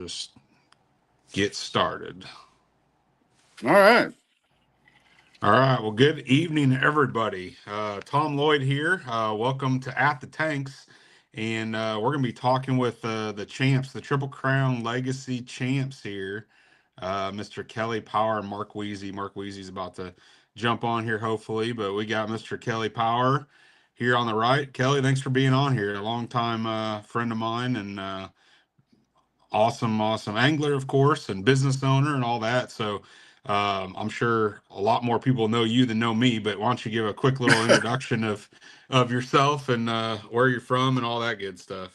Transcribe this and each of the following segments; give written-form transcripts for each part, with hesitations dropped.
Just get started. All right. All right. Well, good evening, everybody. Tom Lloyd here. Welcome to At the Tanks. And we're going to be talking with the champs, the Triple Crown Legacy champs here, Mr. Kelly, Power, and Mark Wiese. Mark Wiese's about to jump on here, hopefully, but we got Mr. Kelly Power here on the right. Kelly, thanks for being on here. A long time friend of mine and awesome angler, of course, and business owner and all that. So I'm sure a lot more people know you than know me, but why don't you give a quick little introduction of yourself and where you're from and all that good stuff.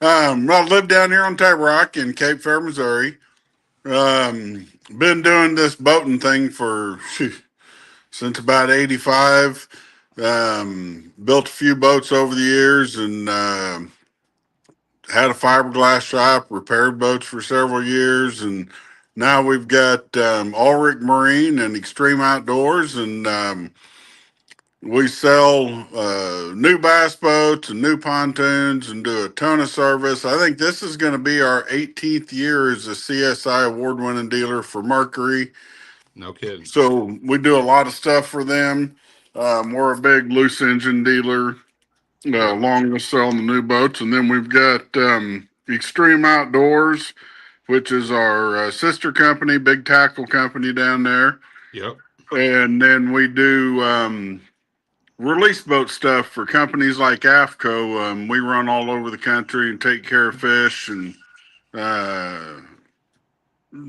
I live down here on Table Rock in Cape Fear, Missouri. Been doing this boating thing since about 85. Built a few boats over the years and had a fiberglass shop, repaired boats for several years. And now we've got Ulrich Marine and Extreme Outdoors. And we sell new bass boats and new pontoons and do a ton of service. I think this is going to be our 18th year as a CSI award-winning dealer for Mercury. No kidding. So we do a lot of stuff for them. We're a big loose engine dealer, along with selling the new boats. And then we've got Extreme Outdoors, which is our sister company, big tackle company down there. Yep. And then we do release boat stuff for companies like AFCO. We run all over the country and take care of fish and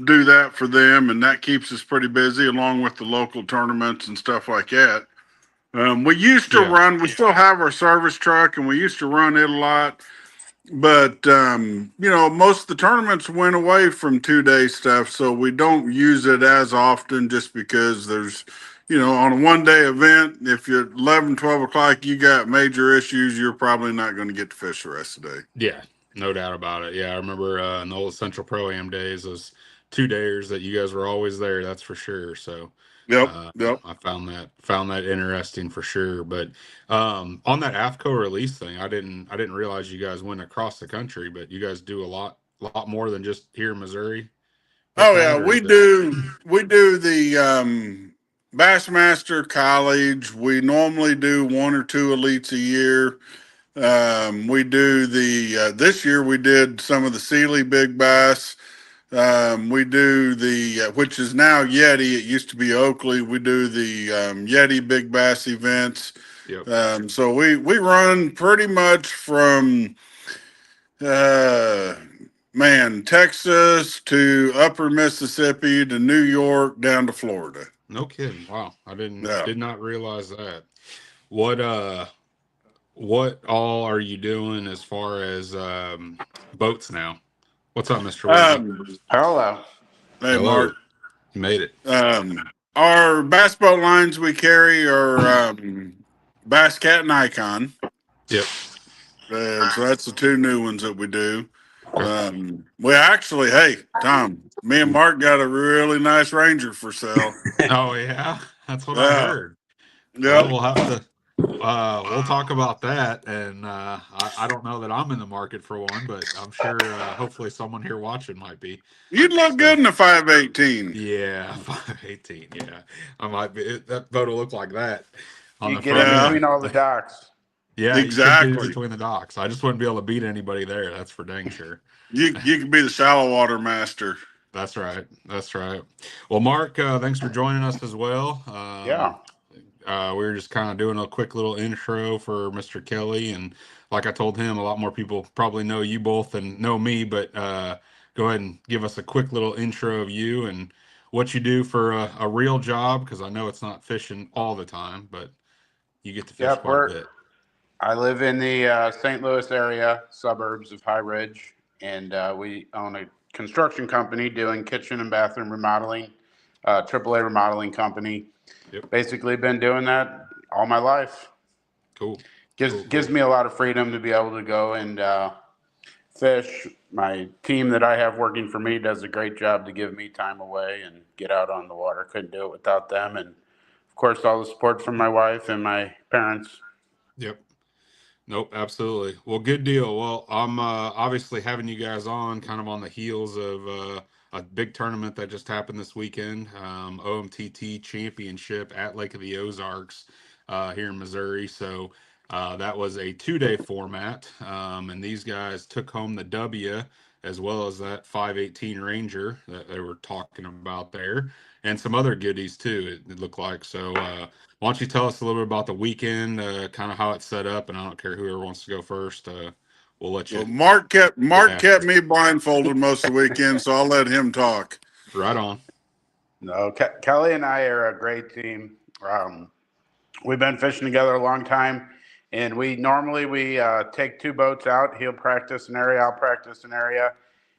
do that for them, and that keeps us pretty busy, along with the local tournaments and stuff like that. We used to run, we still have our service truck, and we used to run it a lot. But, most of the tournaments went away from 2-day stuff, so we don't use it as often just because there's, on a 1-day event, if you're 11, 12 o'clock, you got major issues, you're probably not going to get to fish the rest of the day. Yeah, no doubt about it. Yeah, I remember in the old Central Pro-Am days, those 2-dayers that you guys were always there, that's for sure. So Yep. I found that interesting for sure. But on that AFCO release thing, I didn't realize you guys went across the country, but you guys do a lot more than just here in Missouri. Oh yeah, we do the Bassmaster College. We normally do 1 or 2 elites a year. We do the this year we did some of the Sealy Big Bass. We do the which is now Yeti. It used to be Oakley. We do the Yeti Big Bass events. Yep. So we run pretty much from uh, Texas to Upper Mississippi to New York down to Florida. No kidding. Wow, I Yeah. did not realize that. What all are you doing as far as boats now? What's up, Mr. Wiese? Hello. Hey, Hello. Mark. You made it. Our bass boat lines we carry are Bass Cat and Icon. Yep. So that's the 2 new ones that we do. We actually, hey, Tom, me and Mark got a really nice Ranger for sale. Oh yeah, that's what I heard. Yep. Well, we'll have to. We'll talk about that, and I don't know that I'm in the market for one, but I'm sure hopefully someone here watching might be. You'd look good in a 518. Yeah, 518. Yeah, I might be. That boat will look like that on You the get front in end. between all the docks. Yeah, exactly. You could be between the docks. I just wouldn't be able to beat anybody there. That's for dang sure. You could be the shallow water master. That's right. That's right. Well, Mark, thanks for joining us as well. Yeah. We were just kind of doing a quick little intro for Mr. Kelly, and like I told him, a lot more people probably know you both than know me, but go ahead and give us a quick little intro of you and what you do for a real job, because I know it's not fishing all the time, but you get to fish quite a bit. I live in the St. Louis area, suburbs of High Ridge, and we own a construction company doing kitchen and bathroom remodeling, AAA remodeling company. Yep. Basically been doing that all my life. Cool. Gives me a lot of freedom to be able to go and fish. My team that I have working for me does a great job to give me time away and get out on the water. Couldn't do it without them. And of course, all the support from my wife and my parents. Yep. Nope, absolutely. Well, good deal. Well, I'm obviously having you guys on kind of on the heels of a big tournament that just happened this weekend, OMTT Championship at Lake of the Ozarks here in Missouri. So that was a 2-day format, and these guys took home the W as well as that 518 Ranger that they were talking about there, and some other goodies too. It looked like so. Why don't you tell us a little bit about the weekend, kind of how it's set up, and I don't care whoever wants to go first. We'll let you. Well, Mark kept Yeah, me blindfolded most of the weekend, so I'll let him talk. right on. No, Kelly and I are a great team. We've been fishing together a long time, and we normally take two boats out. He'll practice an area, I'll practice an area,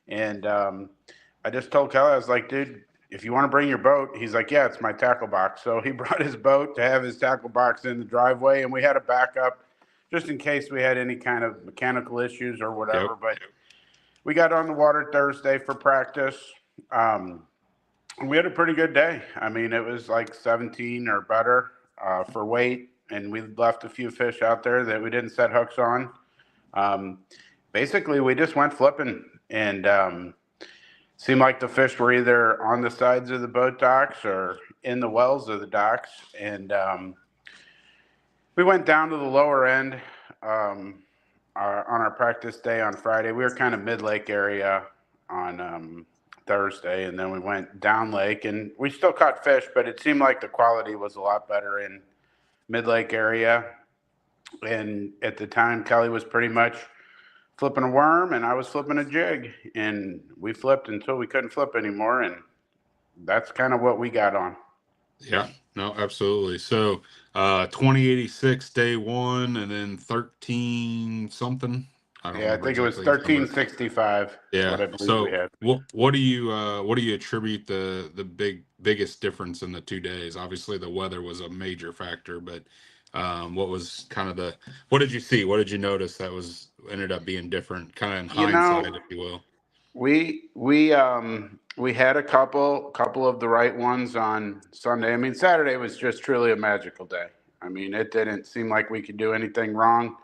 and I just told Kelly, I was like, dude, if you want to bring your boat, he's like, yeah, it's my tackle box. So he brought his boat to have his tackle box in the driveway, and we had a backup just in case we had any kind of mechanical issues or whatever. Yep. But we got on the water Thursday for practice. We had a pretty good day. I mean, it was like 17 or better for weight, and we left a few fish out there that we didn't set hooks on. Basically, we just went flipping, and seemed like the fish were either on the sides of the boat docks or in the wells of the docks. And we went down to the lower end on our practice day on Friday. We were kind of mid-lake area on Thursday, and then we went down lake, and we still caught fish, but it seemed like the quality was a lot better in mid-lake area. And at the time, Kelly was pretty much flipping a worm, and I was flipping a jig, and we flipped until we couldn't flip anymore, and that's kind of what we got on. Yeah, no, absolutely. So 2086 day one, and then 13 something. I don't Yeah, I remember think it was exactly. 1365. Yeah. What I believe So we had. what do you attribute the biggest difference in the 2 days? Obviously, the weather was a major factor, but what was kind of what did you see? What did you notice that was ended up being different, kind of in You know, hindsight, if you will? we had a couple of the right ones on Sunday. I mean, Saturday was just truly a magical day. I mean, it didn't seem like we could do anything wrong.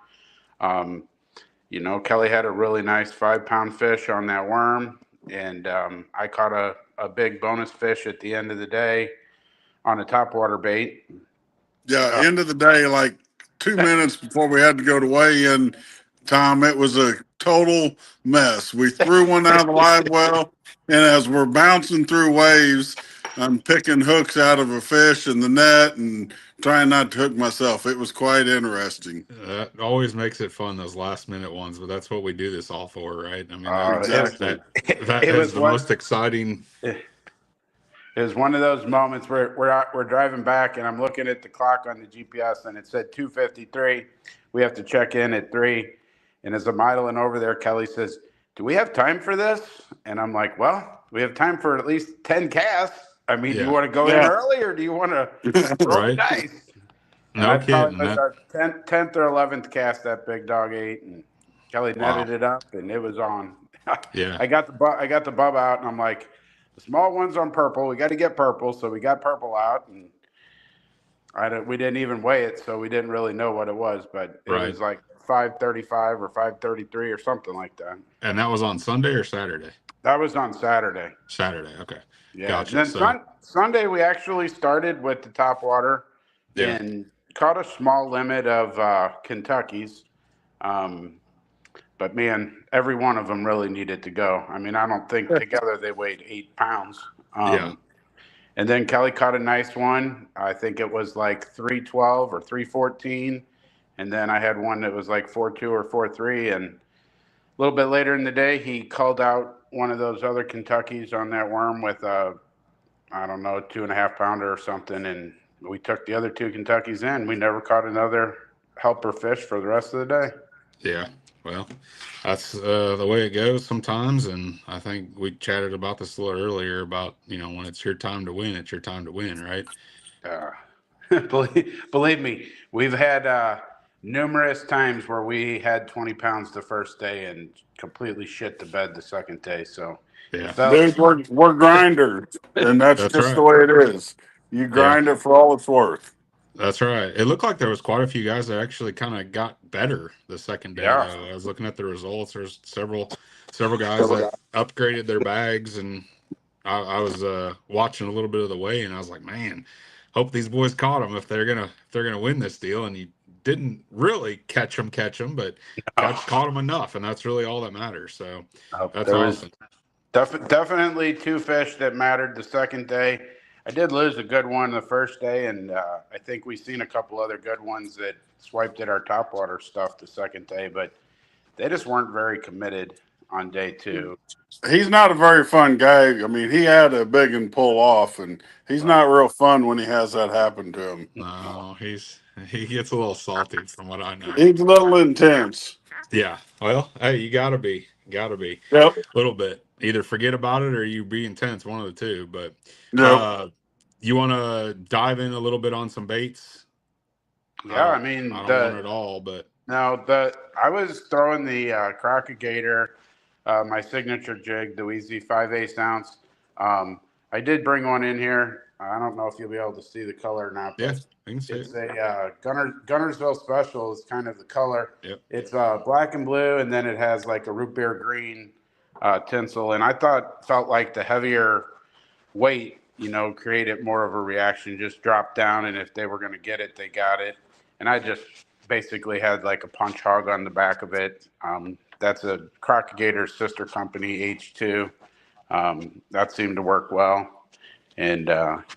Um, Kelly had a really nice 5-pound fish on that worm, and I caught a big bonus fish at the end of the day on a topwater bait. Yeah, end of the day, like 2 minutes before we had to go to weigh-in time, it was a total mess. We threw one out of the live well, and as we're bouncing through waves, I'm picking hooks out of a fish in the net and trying not to hook myself. It was quite interesting. That always makes it fun, those last minute ones, but that's what we do this all for, right? I mean, Exactly. that It is was the one. most exciting. It was one of those moments where we're driving back, and I'm looking at the clock on the GPS, and it said 2:53. We have to check in at 3. And as I'm idling over there, Kelly says, "Do we have time for this?" And I'm like, "Well, we have time for at least 10 casts. I mean, do you Yeah. want to go in early, or do you want to roll the Right. dice?" And No that probably kidding. was That our 10th or 11th cast that big dog ate, and Kelly netted wow. it up, and it was on. Yeah. I got the bub out, and I'm like, the small one's on purple. We got to get purple, so we got purple out, and we didn't even weigh it, so we didn't really know what it was, but it Right. was like 535 or 533 or something like that. And that was on Sunday or Saturday? That was on Saturday. Saturday. Okay. Yeah. Gotcha. And then Sunday we actually started with the top water Yeah. and caught a small limit of Kentuckies. But man, every one of them really needed to go. I mean, I don't think together they weighed 8 pounds. Yeah. And then Kelly caught a nice one. I think it was like 312 or 314. And then I had one that was like 4.2 or 4.3. And a little bit later in the day, he called out one of those other Kentuckies on that worm with a, I don't know, 2.5 pounder or something. And we took the other 2 Kentuckies in. We never caught another helper fish for the rest of the day. Yeah. Well, that's the way it goes sometimes. And I think we chatted about this a little earlier about, when it's your time to win, it's your time to win, right? Believe me, we've had numerous times where we had 20 pounds the first day and completely shit the bed the second day. So, Yeah. Dude, we're grinders, and that's That's just right. the way it is. You grind it for all it's worth. That's right. It looked like there was quite a few guys that actually kind of got better the second day, Yeah. though. I was looking at the results. There's several guys that upgraded their bags, and I was watching a little bit of the weigh, and I was like, man, hope these boys caught them if they're gonna win this deal. And you didn't really catch them, but caught them enough, and that's really all that matters. So that's There was awesome. definitely two fish that mattered the second day. I did lose a good one the first day, and I think we've seen a couple other good ones that swiped at our topwater stuff the second day, but they just weren't very committed on day two. He's not a very fun guy. I mean, he had a big and pull off, and he's not real fun when he has that happen to him. No, he gets a little salty from what I know. He's a little intense. Yeah. Well, hey, you gotta be. Yep. A little bit. Either forget about it or you be intense, one of the two. But Yep. you want to dive in a little bit on some baits? Yeah, I mean, I don't want it all, but no, I was throwing the Crocagator, my signature jig, the Wheezy 5/8 ounce. I did bring one in here. I don't know if you'll be able to see the color or not, but yeah, I can see it's it. a Gunnersville Special is kind of the color. Yep. It's black and blue, and then it has like a root beer green tinsel. And I felt like the heavier weight, created more of a reaction. Just dropped down, and if they were going to get it, they got it. And I just basically had like a punch hog on the back of it. That's a Crocagator sister company, H2. That seemed to work well. And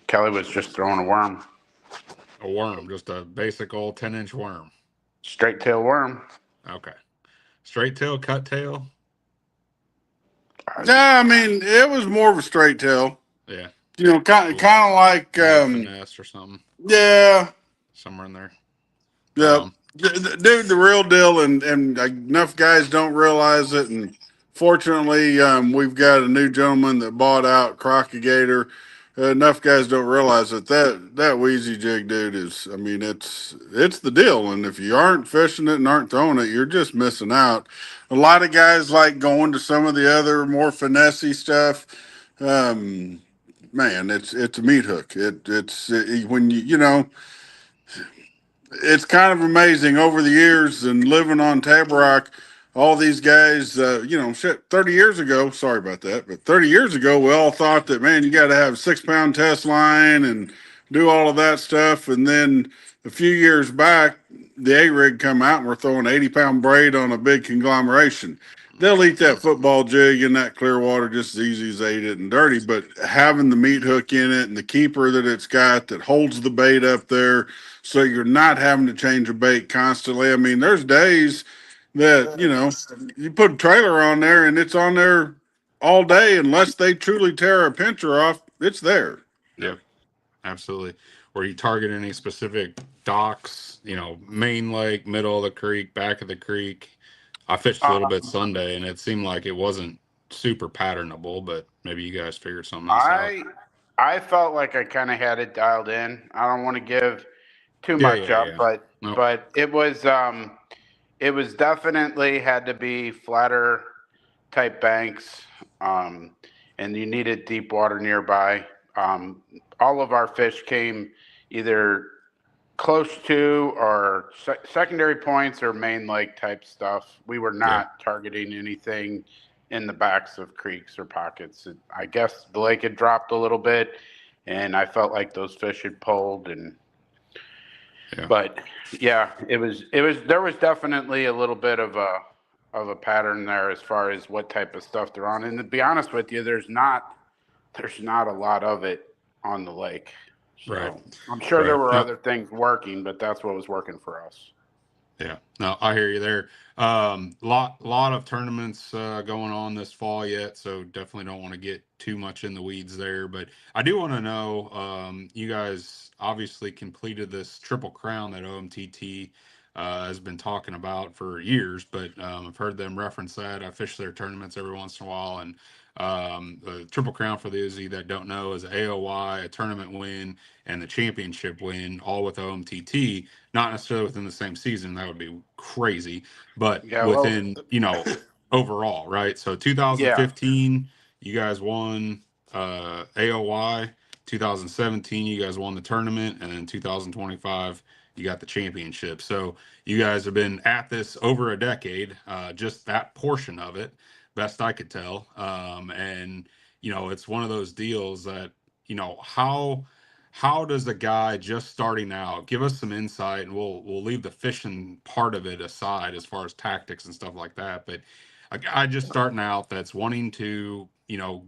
Kelly was just throwing a worm. A worm, just a basic old 10-inch worm. Straight tail worm. Okay. Straight tail, cut tail? Yeah, I mean, it was more of a straight tail. Yeah. Kind of like finesse or something. Yeah. Somewhere in there. Yeah. Dude, the real deal, and enough guys don't realize it. And fortunately, we've got a new gentleman that bought out Crocagator. Enough guys don't realize that Wheezy jig, dude, is. I mean, it's the deal. And if you aren't fishing it and aren't throwing it, you're just missing out. A lot of guys like going to some of the other more finessey stuff. Man, it's a meat hook. It's when it's kind of amazing over the years and living on Tab Rock, all these guys, 30 years ago, sorry about that, but 30 years ago, we all thought that, man, you got to have a 6-pound test line and do all of that stuff. And then a few years back, the A-rig come out and we're throwing 80-pound braid on a big conglomeration. They'll eat that football jig in that clear water just as easy as they eat it in dirty, but having the meat hook in it and the keeper that it's got that holds the bait up there, so you're not having to change a bait constantly. I mean, there's days that, you put a trailer on there and it's on there all day unless they truly tear a pincher off, it's there. Yep. Absolutely. Were you targeting any specific docks, main lake, middle of the creek, back of the creek? I fished a little bit Sunday and it seemed like it wasn't super patternable, but maybe you guys figured something else out. I felt like I kind of had it dialed in. I don't want to give too much up, but it was definitely had to be flatter type banks, and you needed deep water nearby. All of our fish came either close to or secondary points or main lake type stuff. We were not targeting anything in the backs of creeks or pockets. I guess the lake had dropped a little bit, and I felt like those fish had pulled. But yeah, it was. There was definitely a little bit of a pattern there as far as what type of stuff they're on. And to be honest with you, there's not a lot of it on the lake. So right. I'm sure there were other things working, but that's what was working for us. Yeah, no, I hear you there. Lot of tournaments going on this fall yet, so definitely don't want to get too much in the weeds there. But I do want to know, you guys obviously completed this Triple Crown that OMTT has been talking about for years, but I've heard them reference that. I fish their tournaments every once in a while, and the Triple Crown, for those of you that don't know, is AOY, a tournament win, and the championship win, all with OMTT. Not necessarily within the same season, that would be crazy, but within, overall, right? So 2015, you guys won AOY. 2017, you guys won the tournament, and then 2025, you got the championship. So you guys have been at this over a decade, just that portion of it, best I could tell. And it's one of those deals that how does a guy just starting out give us some insight, and we'll leave the fishing part of it aside as far as tactics and stuff like that. But a guy just starting out that's wanting to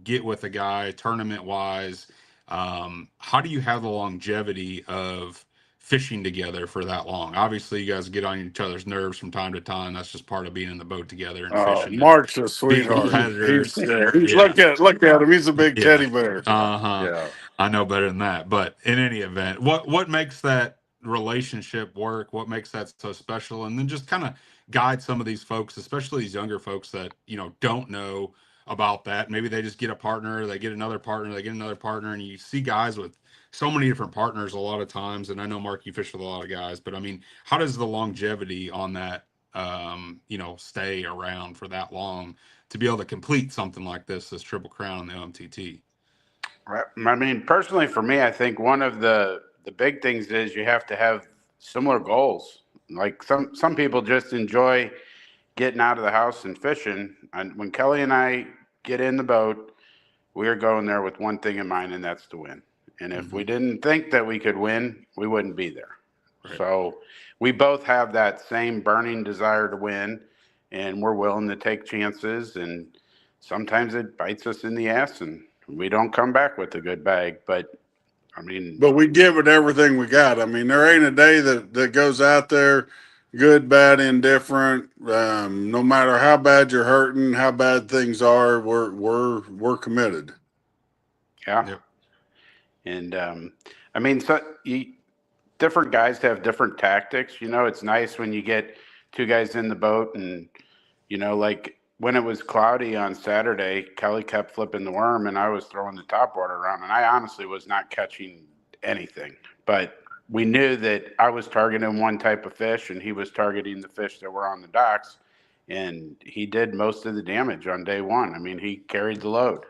get with a guy tournament wise, how do you have the longevity of fishing together for that long? Obviously, you guys get on each other's nerves from time to time. That's just part of being in the boat together and Oh, fishing, is Mark's a being sweetheart. competitors. He's Yeah. look at him. He's a big Yeah. teddy bear. Uh-huh. Yeah. I know better than that. But in any event, what makes that relationship work? What makes that so special? And then just kind of guide some of these folks, especially these younger folks that, don't know about that. Maybe they just get a partner, they get another partner, they get another partner, and you see guys with so many different partners a lot of times. And I know, Mark, you fish with a lot of guys, but I mean, how does the longevity on that stay around for that long to be able to complete something like this Triple Crown and the OMTT? Right. I mean, personally, for me, I think one of the big things is you have to have similar goals. Like some people just enjoy getting out of the house and fishing. And when Kelly and I get in the boat, we are going there with one thing in mind, and that's to win. And if we didn't think that we could win, we wouldn't be there. Right. So we both have that same burning desire to win, and we're willing to take chances. And sometimes it bites us in the ass, and we don't come back with a good bag. But we give it everything we got. I mean, there ain't a day that goes out there, good, bad, indifferent. No matter how bad you're hurting, how bad things are, we're committed. Yeah. Yep. And different guys have different tactics. It's nice when you get two guys in the boat, and like when it was cloudy on Saturday, Kelly kept flipping the worm and I was throwing the topwater around, and I honestly was not catching anything. But we knew that I was targeting one type of fish and he was targeting the fish that were on the docks, and he did most of the damage on day one. I mean, he carried the load.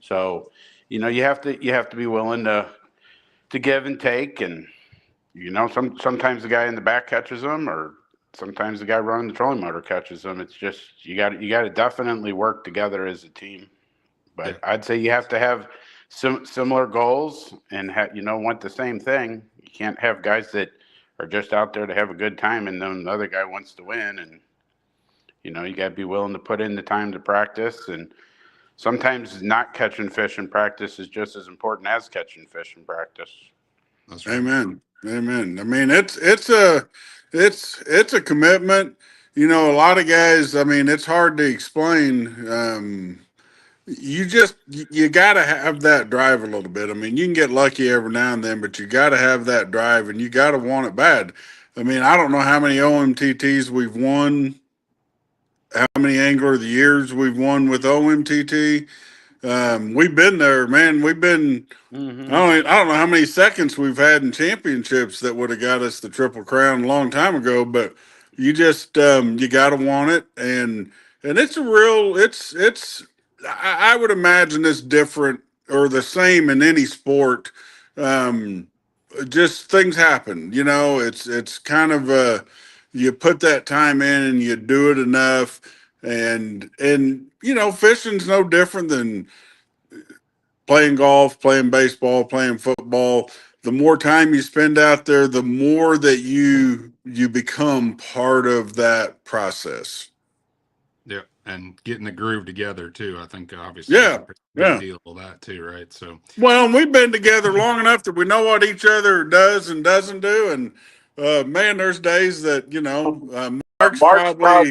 So, you have to be willing to give and take, and sometimes the guy in the back catches them, or sometimes the guy running the trolling motor catches them. It's just you got to definitely work together as a team. But yeah. I'd say you have to have similar goals and want the same thing. You can't have guys that are just out there to have a good time, and then the other guy wants to win. And you got to be willing to put in the time to practice. And sometimes not catching fish in practice is just as important as catching fish in practice. That's right. Amen. I mean, it's a commitment. A lot of guys, I mean, it's hard to explain. You got to have that drive a little bit. I mean, you can get lucky every now and then, but you got to have that drive, and you got to want it bad. I mean, I don't know how many OMTTs we've won, how many Angler of the Years we've won with OMTT. We've been there, man. We've been. I don't know how many seconds we've had in championships that would have got us the Triple Crown a long time ago. But you just you got to want it, and it's a real. It's. I would imagine it's different or the same in any sport. Just things happen, It's kind of you put that time in and you do it enough, and fishing's no different than playing golf, playing baseball, playing football. The more time you spend out there, the more that you become part of that process. Yeah, and getting the groove together too. I think obviously a big deal of that too, right? So we've been together long enough that we know what each other does and doesn't do. And man, there's days that Mark's probably